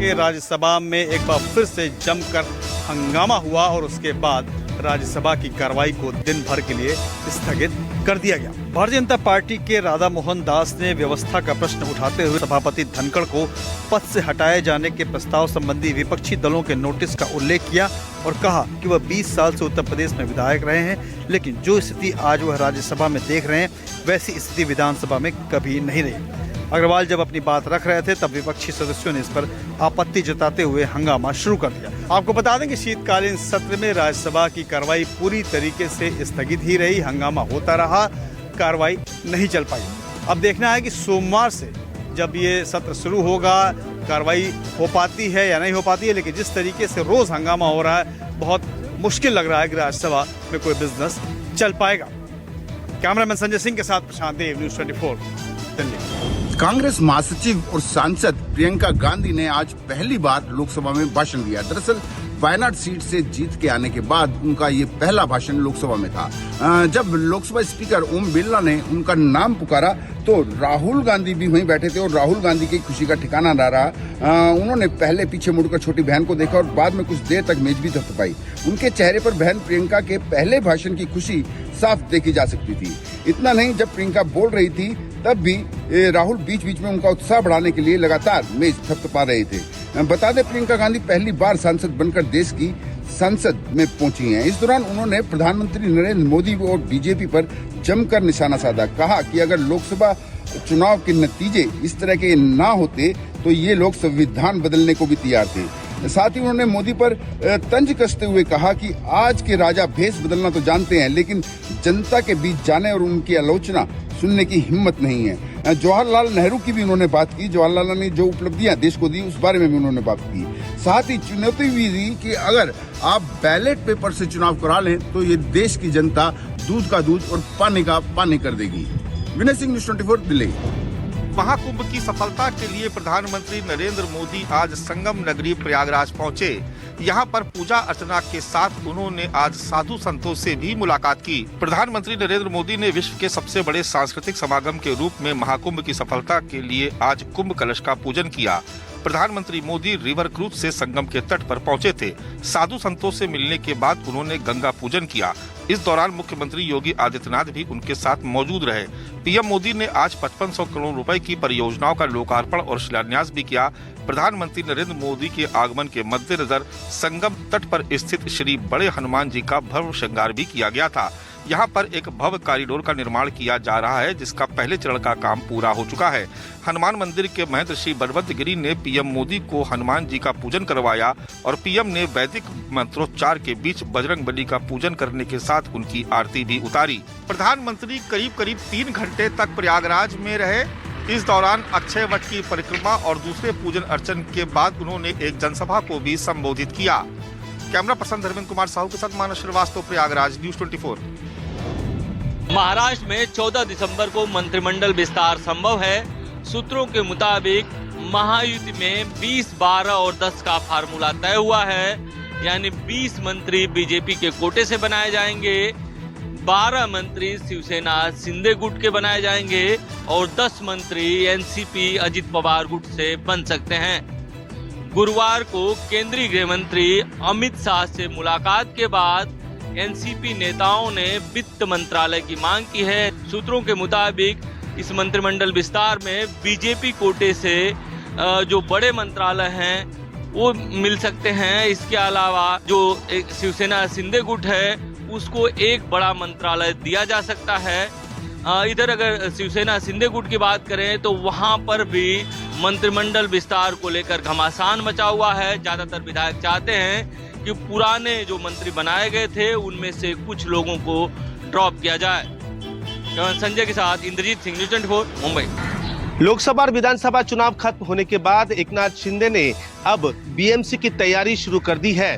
के राज्यसभा में एक बार फिर से जमकर हंगामा हुआ और उसके बाद राज्यसभा की कार्रवाई को दिन भर के लिए स्थगित कर दिया गया। भारतीय जनता पार्टी के राधा मोहन दास ने व्यवस्था का प्रश्न उठाते हुए सभापति धनखड़ को पद से हटाए जाने के प्रस्ताव संबंधी विपक्षी दलों के नोटिस का उल्लेख किया और कहा कि वह 20 साल से उत्तर प्रदेश में विधायक रहे हैं, लेकिन जो स्थिति आज वह राज्यसभा में देख रहे हैं वैसी स्थिति विधानसभा में कभी नहीं रही। अग्रवाल जब अपनी बात रख रहे थे तब विपक्षी सदस्यों ने इस पर आपत्ति जताते हुए हंगामा शुरू कर दिया। आपको बता दें कि शीतकालीन सत्र में राज्यसभा की कार्रवाई पूरी तरीके से स्थगित ही रही, हंगामा होता रहा, कार्रवाई नहीं चल पाई। अब देखना है कि सोमवार से जब ये सत्र शुरू होगा कार्रवाई हो पाती है या नहीं हो पाती है, लेकिन जिस तरीके से रोज हंगामा हो रहा है बहुत मुश्किल लग रहा है कि राज्यसभा में कोई बिजनेस चल पाएगा। कैमरामैन संजय सिंह के साथ प्रशांत देव, न्यूज़ 24 दिल्ली। कांग्रेस महासचिव और सांसद प्रियंका गांधी ने आज पहली बार लोकसभा में भाषण दिया। दरअसल वायनाड सीट से जीत के आने के बाद उनका ये पहला भाषण लोकसभा में था। जब लोकसभा स्पीकर ओम बिरला ने उनका नाम पुकारा तो राहुल गांधी भी वहीं बैठे थे और राहुल गांधी की खुशी का ठिकाना ना रहा। उन्होंने पहले पीछे मुड़कर छोटी बहन को देखा और बाद में कुछ देर तक मेज भी थपथपाई। उनके चेहरे पर बहन प्रियंका के पहले भाषण की खुशी साफ देखी जा सकती थी। इतना नहीं, जब प्रियंका बोल रही थी तब भी राहुल बीच बीच में उनका उत्साह बढ़ाने के लिए लगातार मेज थपथपा रहे थे। बता दें, प्रियंका गांधी पहली बार सांसद बनकर देश की संसद में पहुंची हैं। इस दौरान उन्होंने प्रधानमंत्री नरेंद्र मोदी और बीजेपी पर जमकर निशाना साधा। कहा कि अगर लोकसभा चुनाव के नतीजे इस तरह के ना होते तो ये लोग संविधान बदलने को भी तैयार थे। साथ ही उन्होंने मोदी पर तंज कसते हुए कहा कि आज के राजा भेष बदलना तो जानते हैं, लेकिन जनता के बीच जाने और उनकी आलोचना सुनने की हिम्मत नहीं है। जवाहरलाल नेहरू की भी उन्होंने बात की। जवाहरलाल ने जो उपलब्धियां देश को दी उस बारे में भी उन्होंने बात की। साथ ही चुनौती भी दी कि अगर आप बैलेट पेपर से चुनाव करा लें तो ये देश की जनता दूध का दूध और पानी का पानी कर देगी। विनय सिंह, न्यूज़ 24 दिल्ली। महाकुंभ की सफलता के लिए प्रधानमंत्री नरेंद्र मोदी आज संगम नगरी प्रयागराज पहुंचे। यहां पर पूजा अर्चना के साथ उन्होंने आज साधु संतों से भी मुलाकात की। प्रधानमंत्री नरेंद्र मोदी ने विश्व के सबसे बड़े सांस्कृतिक समागम के रूप में महाकुंभ की सफलता के लिए आज कुंभ कलश का पूजन किया। प्रधानमंत्री मोदी रिवर क्रूज से संगम के तट पर पहुंचे थे। साधु संतों से मिलने के बाद उन्होंने गंगा पूजन किया। इस दौरान मुख्यमंत्री योगी आदित्यनाथ भी उनके साथ मौजूद रहे। पीएम मोदी ने आज 5500 करोड़ रुपए की परियोजनाओं का लोकार्पण और शिलान्यास भी किया। प्रधानमंत्री नरेंद्र मोदी के आगमन के मद्देनजर संगम तट पर स्थित श्री बड़े हनुमान जी का भव्य श्रृंगार भी किया गया था। यहाँ पर एक भव्य कॉरिडोर का निर्माण किया जा रहा है, जिसका पहले चरण का काम पूरा हो चुका है। हनुमान मंदिर के महंत श्री बलवंत गिरी ने पीएम मोदी को हनुमान जी का पूजन करवाया और पीएम ने वैदिक मंत्रोच्चार के बीच बजरंग बली का पूजन करने के साथ उनकी आरती भी उतारी। प्रधानमंत्री करीब 3 घंटे तक प्रयागराज में रहे। इस दौरान अक्षय वट की परिक्रमा और दूसरे पूजन अर्चन के बाद उन्होंने एक जनसभा को भी संबोधित किया। कैमरा पर्सन धर्मेंद्र कुमार साहू के साथ मानस श्रीवास्तव, प्रयागराज, न्यूज़ 24। महाराष्ट्र में 14 दिसंबर को मंत्रिमंडल विस्तार संभव है। सूत्रों के मुताबिक महायुति में 20, 12 और 10 का फार्मूला तय हुआ है, यानी 20 मंत्री बीजेपी के कोटे से बनाए जाएंगे, 12 मंत्री शिवसेना शिंदे गुट के बनाए जाएंगे और 10 मंत्री एनसीपी अजित पवार गुट से बन सकते हैं। गुरुवार को केंद्रीय गृह मंत्री अमित शाह से मुलाकात के बाद एनसीपी नेताओं ने वित्त मंत्रालय की मांग की है। सूत्रों के मुताबिक इस मंत्रिमंडल विस्तार में बीजेपी कोटे से जो बड़े मंत्रालय हैं वो मिल सकते हैं। इसके अलावा जो एक शिवसेना शिंदे गुट है उसको एक बड़ा मंत्रालय दिया जा सकता है। इधर अगर शिवसेना शिंदे गुट की बात करें तो वहां पर भी मंत्रिमंडल विस्तार को लेकर घमासान मचा हुआ है। ज्यादातर विधायक चाहते हैं कि पुराने जो मंत्री बनाए गए थे उनमें से कुछ लोगों को ड्रॉप किया जाए। संजय के साथ इंद्रजीत सिंह, न्यूज़ 24, मुंबई। लोकसभा और विधानसभा चुनाव खत्म होने के बाद एकनाथ शिंदे ने अब बीएमसी की तैयारी शुरू कर दी है।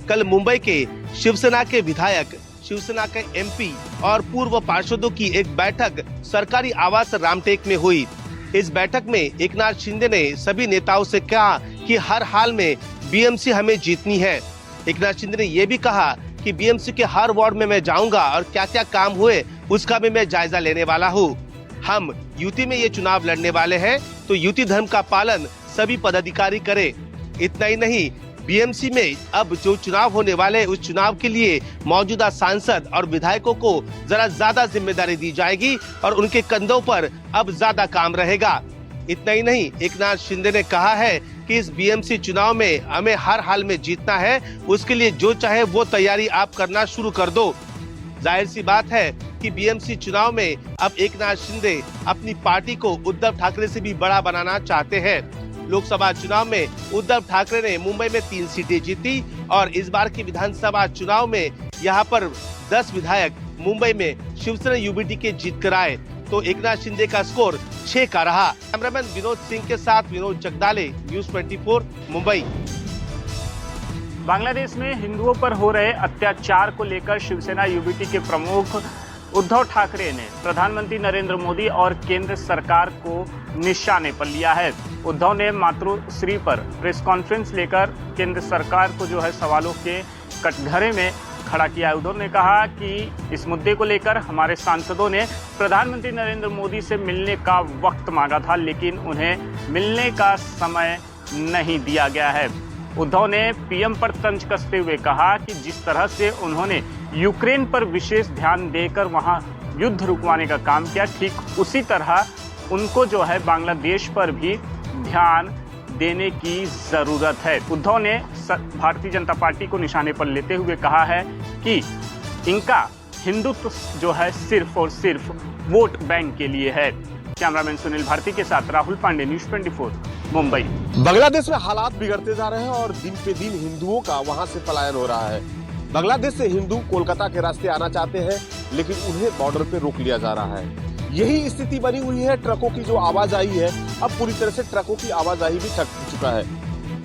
कल मुंबई के शिवसेना के विधायक, शिवसेना के एमपी और पूर्व पार्षदों की एक बैठक सरकारी आवास रामटेक में हुई। इस बैठक में एकनाथ शिंदे ने सभी नेताओं से कहा कि हर हाल में बीएमसी हमें जीतनी है। एकनाथ शिंदे ने यह भी कहा कि बीएमसी के हर वार्ड में मैं जाऊंगा और क्या क्या काम हुए उसका भी मैं जायजा लेने वाला हूँ। हम यूटी में ये चुनाव लड़ने वाले हैं तो यूटी धर्म का पालन सभी पदाधिकारी करें। इतना ही नहीं, बीएमसी में अब जो चुनाव होने वाले उस चुनाव के लिए मौजूदा सांसद और विधायकों को जरा ज्यादा जिम्मेदारी दी जाएगी और उनके कंधों पर अब ज्यादा काम रहेगा। इतना ही नहीं, एकनाथ शिंदे ने कहा है कि इस बीएमसी चुनाव में हमें हर हाल में जीतना है, उसके लिए जो चाहे वो तैयारी आप करना शुरू कर दो। जाहिर सी बात है कि बीएमसी चुनाव में अब एकनाथ शिंदे अपनी पार्टी को उद्धव ठाकरे से भी बड़ा बनाना चाहते हैं। लोकसभा चुनाव में उद्धव ठाकरे ने मुंबई में 3 सीटें जीती और इस बार की विधानसभा चुनाव में यहाँ पर 10 विधायक मुंबई में शिवसेना यूबीटी के जीत कर आए, तो एकनाथ शिंदे का स्कोर 6 का रहा। कैमरामैन विनोद सिंह के साथ विनोद जगदाले, न्यूज़ 24 मुंबई। बांग्लादेश में हिंदुओं पर हो रहे अत्याचार को लेकर शिवसेना यूबीटी के प्रमुख उद्धव ठाकरे ने प्रधानमंत्री नरेंद्र मोदी और केंद्र सरकार को निशाने पर लिया है। उद्धव ने मातृश्री पर प्रेस कॉन्फ्रेंस लेकर केंद्र सरकार को जो है सवालों के कटघरे में खड़ा किया। उद्धव ने कहा कि इस मुद्दे को लेकर हमारे सांसदों ने प्रधानमंत्री नरेंद्र मोदी से मिलने का वक्त मांगा था, लेकिन उन्हें मिलने का समय नहीं दिया गया है। उद्धव ने पीएम पर तंज कसते हुए कहा कि जिस तरह से उन्होंने यूक्रेन पर विशेष ध्यान देकर वहां युद्ध रुकवाने का काम किया, ठीक उसी तरह उनको जो है बांग्लादेश पर भी ध्यान देने की जरूरत है। उद्धव ने भारतीय जनता पार्टी को निशाने पर लेते हुए कहा है कि इनका हिंदुत्व जो है सिर्फ और सिर्फ वोट बैंक के लिए है। कैमरामैन सुनील भारती के साथ राहुल पांडे, न्यूज़ 24 मुंबई। बांग्लादेश में हालात बिगड़ते जा रहे हैं और दिन पे दिन हिंदुओं का वहां से पलायन हो रहा है। बांग्लादेश से हिंदू कोलकाता के रास्ते आना चाहते हैं, लेकिन उन्हें बॉर्डर पे रोक लिया जा रहा है। यही स्थिति बनी हुई है। ट्रकों की जो आवाजाही है, अब पूरी तरह से ट्रकों की आवाजाही भी ठप चुका है।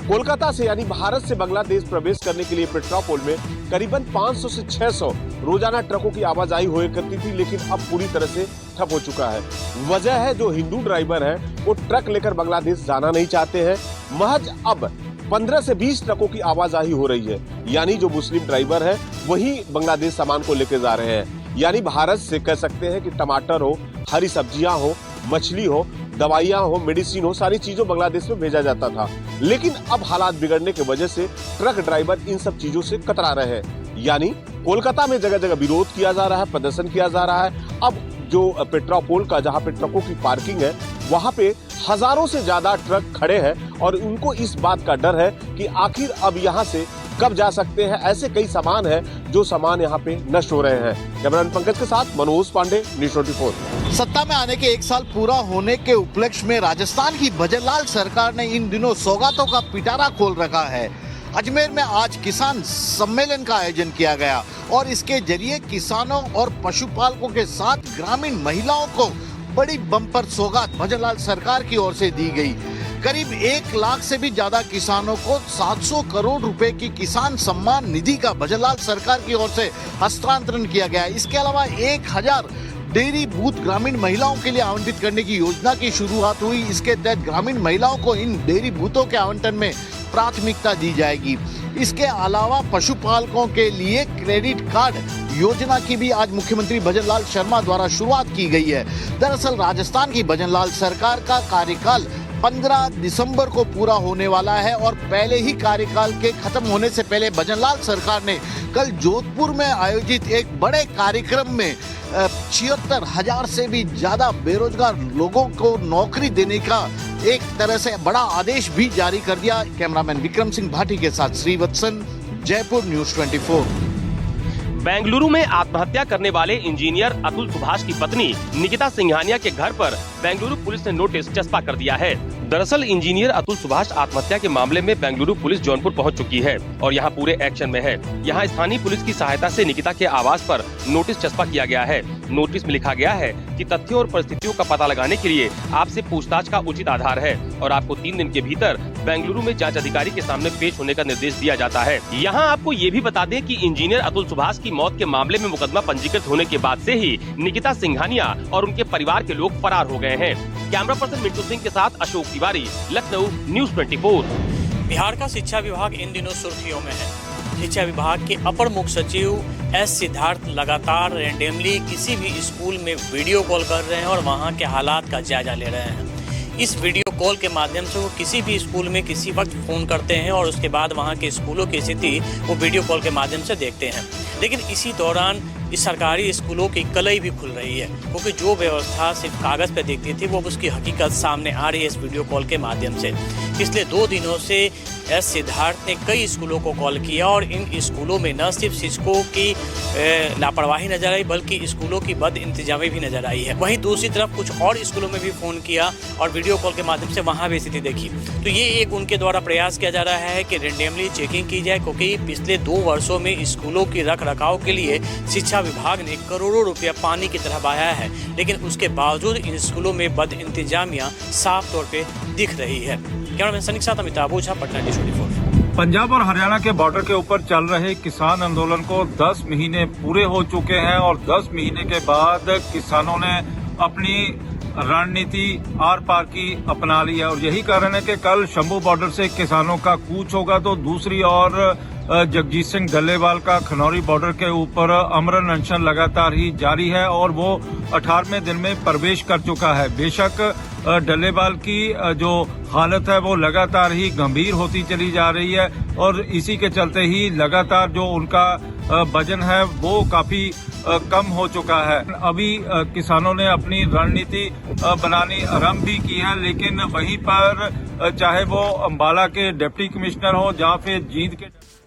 कोलकाता से यानी भारत से बांग्लादेश प्रवेश करने के लिए पेट्रापोल में करीबन 500 से 600 रोजाना ट्रकों की आवाजाही हुआ करती थी, लेकिन अब पूरी तरह से ठप हो चुका है। वजह है जो हिंदू ड्राइवर है वो ट्रक लेकर बांग्लादेश जाना नहीं चाहते हैं। महज अब 15 से 20 ट्रकों की आवाजाही हो रही है, यानी जो मुस्लिम ड्राइवर है वही बांग्लादेश सामान को लेकर जा रहे हैं। यानी भारत से कह सकते हैं कि टमाटर हो, हरी सब्जियां हो, मछली हो, दवाइयां हो, मेडिसिन हो, सारी चीजों बांग्लादेश में भेजा जाता था। लेकिन अब हालात बिगड़ने की वजह से ट्रक ड्राइवर इन सब चीजों से कतरा रहे हैं। यानी कोलकाता में जगह जगह विरोध किया जा रहा है, प्रदर्शन किया जा रहा है। अब जो पेट्रापोल का जहाँ पे ट्रकों की पार्किंग है, वहाँ पे हजारों से ज्यादा ट्रक खड़े हैं और उनको इस बात का डर है कि आखिर अब यहाँ से कब जा सकते हैं। ऐसे कई सामान है जो सामान यहाँ पे नष्ट हो रहे हैं। कैमरामैन पंकज के साथ मनोज पांडे, न्यूज़ 24। सत्ता में आने के 1 साल पूरा होने के उपलक्ष्य में राजस्थान की भजनलाल सरकार ने इन दिनों सौगातों का पिटारा खोल रखा है। अजमेर में आज किसान सम्मेलन का आयोजन किया गया और इसके जरिए किसानों और पशुपालकों के साथ ग्रामीण महिलाओं को बड़ी बम्पर सौगात भजनलाल सरकार की ओर से दी गई। करीब 1 लाख से भी ज्यादा किसानों को 700 करोड़ रुपए की किसान सम्मान निधि का भजनलाल सरकार की ओर से हस्तांतरण किया गया। इसके अलावा 1000 डेयरी बूथ ग्रामीण महिलाओं के लिए आवंटित करने की योजना की शुरुआत हुई। इसके तहत ग्रामीण महिलाओं को इन डेयरी बूथों के आवंटन में प्राथमिकता दी जाएगी। इसके अलावा पशुपालकों के लिए क्रेडिट कार्ड योजना की भी आज मुख्यमंत्री भजनलाल शर्मा द्वारा शुरुआत की गई है। दरअसल राजस्थान की भजनलाल सरकार का कार्यकाल 15 दिसंबर को पूरा होने वाला है और पहले ही कार्यकाल के खत्म होने से पहले भजनलाल सरकार ने कल जोधपुर में आयोजित एक बड़े कार्यक्रम में 76,000 से भी ज्यादा बेरोजगार लोगों को नौकरी देने का एक तरह से बड़ा आदेश भी जारी कर दिया। कैमरामैन विक्रम सिंह भाटी के साथ श्रीवत्सन, जयपुर, न्यूज़ 24। बेंगलुरु में आत्महत्या करने वाले इंजीनियर अतुल सुभाष की पत्नी निकिता सिंघानिया के घर पर बेंगलुरु पुलिस ने नोटिस चस्पा कर दिया है। दरअसल इंजीनियर अतुल सुभाष आत्महत्या के मामले में बेंगलुरु पुलिस जौनपुर पहुंच चुकी है और यहां पूरे एक्शन में है। यहां स्थानीय पुलिस की सहायता से निकिता के आवास पर नोटिस चस्पा किया गया है। नोटिस में लिखा गया है कि तथ्यों और परिस्थितियों का पता लगाने के लिए आपसे पूछताछ का उचित आधार है और आपको 3 दिन के भीतर बेंगलुरु में जांच अधिकारी के सामने पेश होने का निर्देश दिया जाता है। यहाँ आपको ये भी बता दें कि इंजीनियर अतुल सुभाष की मौत के मामले में मुकदमा पंजीकृत होने के बाद से ही निकिता सिंघानिया और उनके परिवार के लोग फरार हो गए हैं। कैमरा पर्सन मिंटू सिंह के साथ अशोक तिवारी, लखनऊ, न्यूज़ 24। बिहार का शिक्षा विभाग इन दिनों सुर्खियों में है। शिक्षा विभाग के अपर मुख्य सचिव एस सिद्धार्थ लगातार रैंडमली किसी भी स्कूल में वीडियो कॉल कर रहे हैं और वहां के हालात का जायजा ले रहे हैं। इस वीडियो कॉल के माध्यम से वो किसी भी स्कूल में किसी वक्त फ़ोन करते हैं और उसके बाद वहाँ के स्कूलों की स्थिति वो वीडियो कॉल के माध्यम से देखते हैं। लेकिन इसी दौरान इस सरकारी स्कूलों की कलई भी खुल रही है, क्योंकि जो व्यवस्था सिर्फ कागज़ पर दिखती थी वो उसकी हकीकत सामने आ रही है इस वीडियो कॉल के माध्यम से। पिछले 2 दिनों से एस सिद्धार्थ ने कई स्कूलों को कॉल किया और इन स्कूलों में न सिर्फ शिक्षकों की लापरवाही नजर आई बल्कि स्कूलों की बद इंतजामी भी नजर आई है। वहीं दूसरी तरफ कुछ और स्कूलों में भी फ़ोन किया और वीडियो कॉल के माध्यम से वहाँ भी स्थिति देखी। तो ये एक उनके द्वारा प्रयास किया जा रहा है कि रेंडमली चेकिंग की जाए, क्योंकि पिछले 2 वर्षों में स्कूलों की रख रखाव के लिए शिक्षा विभाग ने करोड़ों रुपया पानी की तरह बहाया है, लेकिन उसके बावजूद इन स्कूलों में बद इंतजामियाँ साफ तौर पर दिख रही है। कैमरामैन सनी के साथ अमिताभ ओझा, पटना न्यूज़ 24। पंजाब और हरियाणा के बॉर्डर के ऊपर चल रहे किसान आंदोलन को 10 महीने पूरे हो चुके हैं और 10 महीने के बाद किसानों ने अपनी रणनीति आर पार की अपना ली है और यही कारण है कि कल शंभू बॉर्डर से किसानों का कूच होगा, तो दूसरी ओर जगजीत सिंह डल्लेवाल का खनौरी बॉर्डर के ऊपर अमरन अनशन लगातार ही जारी है और वो 18वें दिन में प्रवेश कर चुका है। बेशक डल्लेवाल की जो हालत है वो लगातार ही गंभीर होती चली जा रही है और इसी के चलते ही लगातार जो उनका वजन है वो काफी कम हो चुका है। अभी किसानों ने अपनी रणनीति बनानी आरंभ भी की है, लेकिन वहीं पर चाहे वो अम्बाला के डिप्टी कमिश्नर हो या फिर जींद के